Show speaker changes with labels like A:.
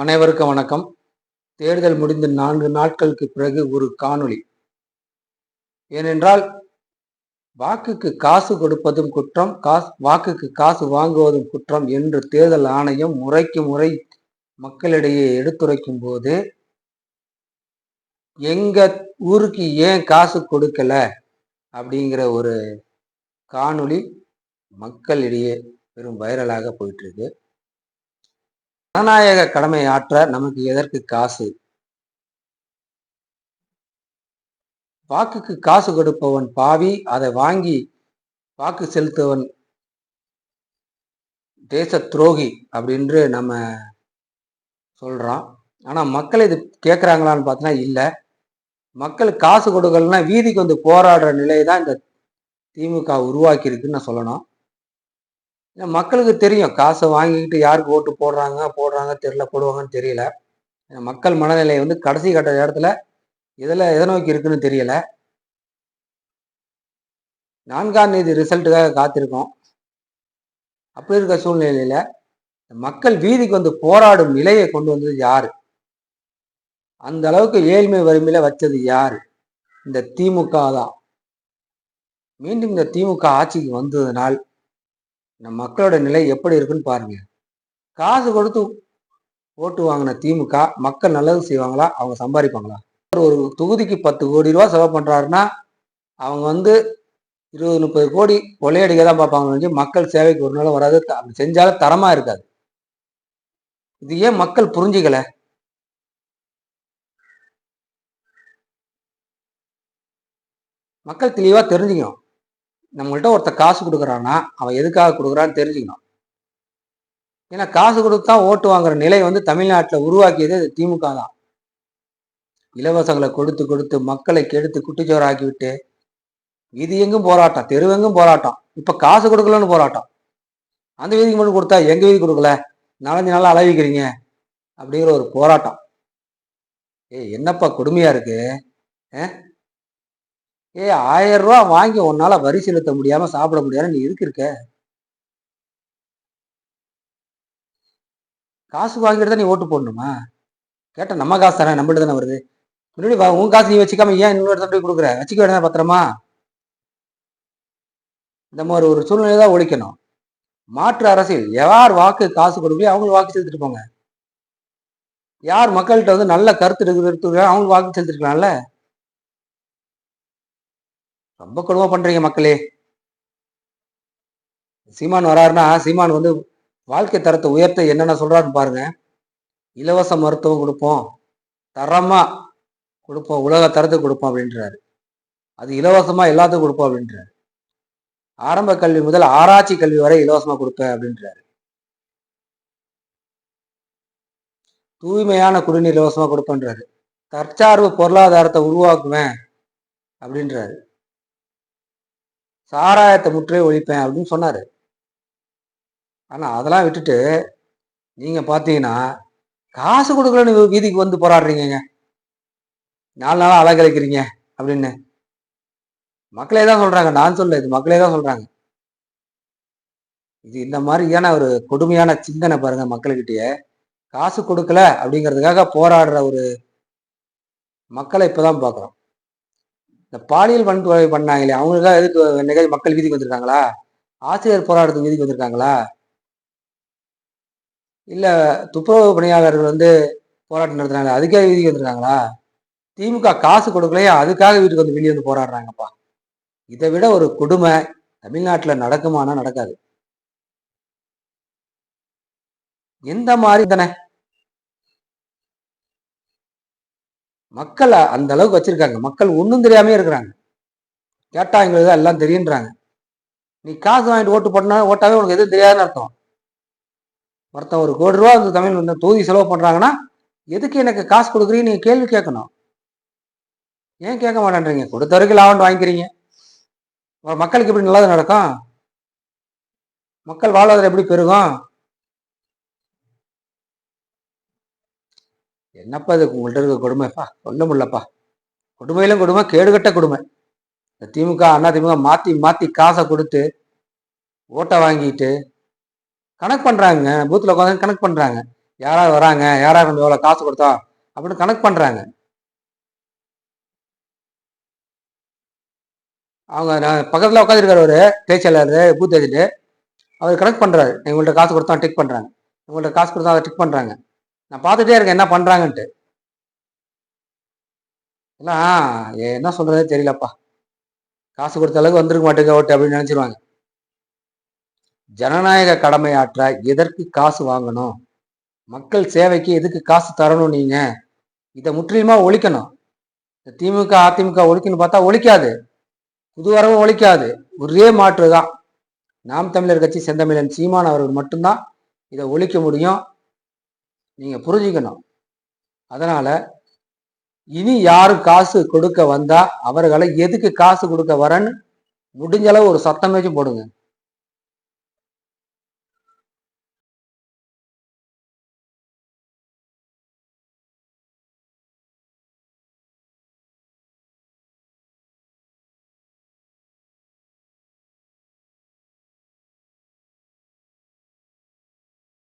A: அனைவருக்கும் வணக்கம். தேர்தல் முடிந்த 4 நாட்களுக்கு பிறகு ஒரு காணொளி. ஏனென்றால் வாக்குக்கு காசு கொடுப்பதும் குற்றம், வாக்குக்கு காசு வாங்குவதும் குற்றம் என்று தேர்தல் ஆணையம் முறைக்கு முறை மக்களிடையே எடுத்துரைக்கும் போது, எங்க ஊருக்கு ஏன் காசு கொடுக்கல அப்படிங்கிற ஒரு காணொளி மக்களிடையே பெரும் வைரலாக போயிட்டு இருக்கு. ஜனநாயக கடமை ஆற்ற நமக்கு எதற்கு காசு? வாக்குக்கு காசு கொடுப்பவன் பாவி, அதை வாங்கி வாக்கு செலுத்துவன் தேச துரோகி அப்படின்னு நம்ம சொல்றோம். ஆனா மக்கள் இது கேட்கறாங்களான்னு பார்த்தா இல்ல. மக்கள் காசு கொடுக்கலன்னா வீதிக்கு வந்து போராடுற நிலையை தான் இந்த திமுக உருவாக்கி இருக்குன்னு நான் சொல்லணும். மக்களுக்கு தெரியும் காசை வாங்கிக்கிட்டு யாருக்கு ஓட்டு போடுறாங்க தெரியல, போடுவாங்கன்னு தெரியல. மக்கள் மனநிலை வந்து கடைசி கட்ட இடத்துல எதை நோக்கி இருக்குன்னு தெரியல. 4ஆம் தேதி ரிசல்ட்டுக்காக காத்திருக்கோம். அப்படி இருக்க சூழ்நிலையில மக்கள் வீதிக்கு வந்து போராடும் நிலையை கொண்டு வந்தது யாரு? அந்த அளவுக்கு ஏழ்மை வறுமையில வச்சது யாரு? இந்த திமுக தான். மீண்டும் இந்த திமுக ஆட்சிக்கு வந்ததுனால் இந்த மக்களோட நிலை எப்படி இருக்குன்னு பாருங்க. காசு கொடுத்து ஓட்டு வாங்கின திமுக மக்கள் நல்லது செய்வாங்களா? அவங்க சம்பாதிப்பாங்களா? ஒரு தொகுதிக்கு 10 கோடி ரூபாய் செலவு பண்றாருன்னா அவங்க வந்து 20-30 கோடி கொள்ளையடிக்க தான் பார்ப்பாங்க. மக்கள் சேவைக்கு ஒரு நாளும் வராது. செஞ்சாலும் தரமா இருக்காது. இது ஏன் மக்கள் புரிஞ்சுக்கல? மக்கள் தெளிவா தெரிஞ்சுக்கணும். நம்மள்கிட்ட ஒருத்தர் காசு கொடுக்குறான்னா அவன் எதுக்காக கொடுக்குறான்னு தெரிஞ்சுக்கணும். ஏன்னா காசு கொடுத்தா ஓட்டு வாங்குற நிலை வந்து தமிழ்நாட்டில் உருவாக்கியது திமுக தான். இலவசங்களை கொடுத்து கொடுத்து மக்களை கெடுத்து குட்டிச்சோறு ஆக்கி விட்டு வீதி எங்கும் போராட்டம், தெருவெங்கும் போராட்டம். இப்ப காசு கொடுக்கலன்னு போராட்டம். அந்த வீதிக்கு மட்டும் கொடுத்தா எங்க வீதி கொடுக்கல, 4-5 நாளா அளவிக்கிறீங்க அப்படிங்கிற ஒரு போராட்டம். என்னப்பா கொடுமையா இருக்கு. 1000 ரூபா வாங்கி உன்னால வரி செலுத்த முடியாம சாப்பிட முடியாம நீ எதுக்கு இருக்க? காசு வாங்கிட்டு தான் நீ ஓட்டு போடணுமா? கேட்ட நம்ம காசு தானே, நம்மள்ட்ட தானே வருது. முன்னாடி உன் காசு நீ வச்சுக்காம ஏன் இன்னொரு போய் கொடுக்குற? வச்சுக்க வேண்டாம் பத்திரமா. இந்த மாதிரி ஒரு சூழ்நிலை தான் ஒழிக்கணும். மாற்று அரசியல், யார் வாக்கு காசு கொடுக்கலையோ அவங்களுக்கு வாக்கு செலுத்திட்டு போங்க. யார் மக்கள்கிட்ட வந்து நல்ல கருத்து எடுத்து அவங்களுக்கு வாக்கு செலுத்திருக்கலாம்ல. ரொம்ப கொடுமை பண்றீங்க மக்களே. சீமான் வராருன்னா சீமான் வந்து வாழ்க்கை தரத்தை உயர்த்த என்னென்ன சொல்றாருன்னு பாருங்க. இலவச மருத்துவம் கொடுப்போம், தரமா கொடுப்போம், உலக தரத்துக்கு கொடுப்போம் அப்படின்றாரு. அது இலவசமா எல்லாத்துக்கும் கொடுப்போம் அப்படின்றாரு. ஆரம்ப கல்வி முதல் ஆராய்ச்சி கல்வி வரை இலவசமா கொடுப்பேன் அப்படின்றாரு. தூய்மையான குடிநீர் இலவசமா கொடுப்பேன்றாரு. தற்சார்பு பொருளாதாரத்தை உருவாக்குவேன் அப்படின்றாரு. சாராயத்தை முற்றே ஒழிப்பேன் அப்படின்னு சொன்னாரு. ஆனா அதெல்லாம் விட்டுட்டு நீங்க பாத்தீங்கன்னா காசு கொடுக்கலன்னு வீதிக்கு வந்து போராடுறீங்க. 4 நாளா அலங்கரிக்கிறீங்க அப்படின்னு மக்களே தான் சொல்றாங்க. நான் சொல்ல, இது மக்களே தான் சொல்றாங்க. இது இந்த மாதிரியான ஒரு கொடுமையான சிந்தனை பாருங்க மக்கள்கிட்டயே. காசு கொடுக்கல அப்படிங்கிறதுக்காக போராடுற ஒரு மக்களை இப்பதான் பாக்குறோம். இந்த பாலியல் வன்கொடுமை பண்ணாங்களே அவங்களுக்காக எதுக்கு என்னைக்காவது மக்கள் வீதிக்கு வந்திருக்காங்களா? ஆசிரியர் போராட்டத்துக்கு வீதிக்கு வந்திருக்காங்களா? இல்ல துப்புரவு பணியாளர்கள் வந்து போராட்டம் நடத்துறாங்க அதுக்காக வீதிக்கு வந்திருக்காங்களா? திமுக காசு கொடுக்கலையா அதுக்காக வீட்டுக்கு வந்து வெளியே வந்து போராடுறாங்கப்பா. இதை விட ஒரு கொடுமை தமிழ்நாட்டுல நடக்குமானா நடக்காது. எந்த மாதிரி தானே மக்களை அந்த அளவுக்கு வச்சிருக்காங்க. மக்கள் ஒன்றும் தெரியாமே இருக்கிறாங்க. கேட்டா எங்களுக்கு எல்லாம் தெரியுன்றாங்க. நீ காசு வாங்கிட்டு ஓட்டு போட்டனா ஓட்டாவே உனக்கு எதுவும் தெரியாதுன்னு அர்த்தம். ஒருத்தன் 1 கோடி ரூபா இந்த தமிழ் வந்து தொகுதி செலவு பண்றாங்கன்னா எதுக்கு எனக்கு காசு கொடுக்குறீங்க நீங்க கேள்வி கேட்கணும். ஏன் கேட்க மாட்டேன்றீங்க? கொடுத்த வரைக்கும் லாபம் வாங்கிக்கிறீங்க. மக்களுக்கு எப்படி நல்லது நடக்கும்? மக்கள் வாழ்வாதாரம் எப்படி பெருகும்? என்னப்பா இது உங்கள்கிட்ட இருக்க கொடுமைப்பா, சொல்ல முடியலப்பா. கொடுமையிலும் கொடுமை, கேடுகட்ட கொடுமை. இந்த திமுக அண்ணா திமுக மாத்தி மாத்தி காசை கொடுத்து ஓட்டை வாங்கிட்டு கணக்கு பண்றாங்க. பூத்துல உட்காந்து கணக்கு பண்றாங்க. யாராவது வராங்க, யாராவது நம்ம எவ்வளவு காசு கொடுத்தோம் அப்படின்னு கணக்கு பண்றாங்க. அவங்க பக்கத்துல உட்காந்துருக்காரு ஒரு பேச்சாளர் பூத் ஏஜென்ட், அவர் கனெக்ட் பண்றாரு. எங்கள்கிட்ட காசு கொடுத்தா டிக் பண்றாங்க, உங்கள்கிட்ட காசு கொடுத்தா அதை டிக் பண்றாங்க. நான் பார்த்துட்டே இருக்கேன் என்ன பண்றாங்கன்ட்டு. எல்லாம் என்ன சொல்றதே தெரியலப்பா, காசு கொடுத்த அளவுக்கு வந்துருக்க மாட்டேங்க ஓட்டு அப்படின்னு நினைச்சிருவாங்க. ஜனநாயக கடமையாற்ற எதற்கு காசு வாங்கணும்? மக்கள் சேவைக்கு எதுக்கு காசு தரணும்? நீங்க இதை முற்றிலுமா ஒழிக்கணும். திமுக அதிமுக ஒழிக்கணும்னு பார்த்தா ஒழிக்காது, புது வரவு ஒழிக்காது. ஒரே மாற்று தான், நாம் தமிழர் கட்சி செந்தமிழன் சீமான் அவர்கள் மட்டும்தான் இதை ஒழிக்க முடியும். நீங்க புரிஞ்சுக்கணும். அதனால இனி யாரும் காசு கொடுக்க வந்தா அவர்களை எதுக்கு காசு கொடுக்க வரன்னு முடிஞ்ச அளவு ஒரு சத்தமேச்சும் போடுங்க.